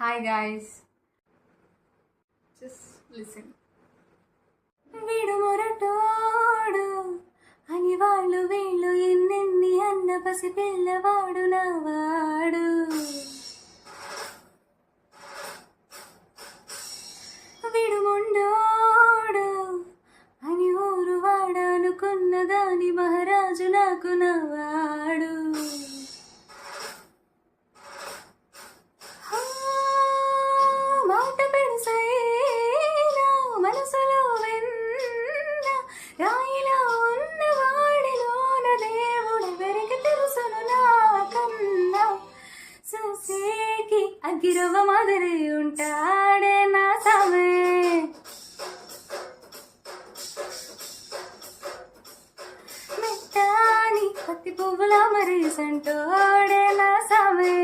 Hi guys, just listen. వీడు మొరటోడు అని వాళ్ళు వీళ్ళు ఎన్నెన్ని అన్న పసి పిల్లవాడు నావాడు. వీడు మొండోడు అని ఊరు వాడనుకున్న దాని మహారాజు నాకు నావాడు. మాట పెడుసైనా మనసులో వెన్న రాయిలా ఉన్న వాడిలోన దేవుడు వెరికి తెలుసును నాకన్నా. చూసేకి అగ్గిరవ్వ మాదిరి ఉంటాడే నా సామే. మెత్తాని పత్తి పువ్వుల మరి సంటోడే నా సామే.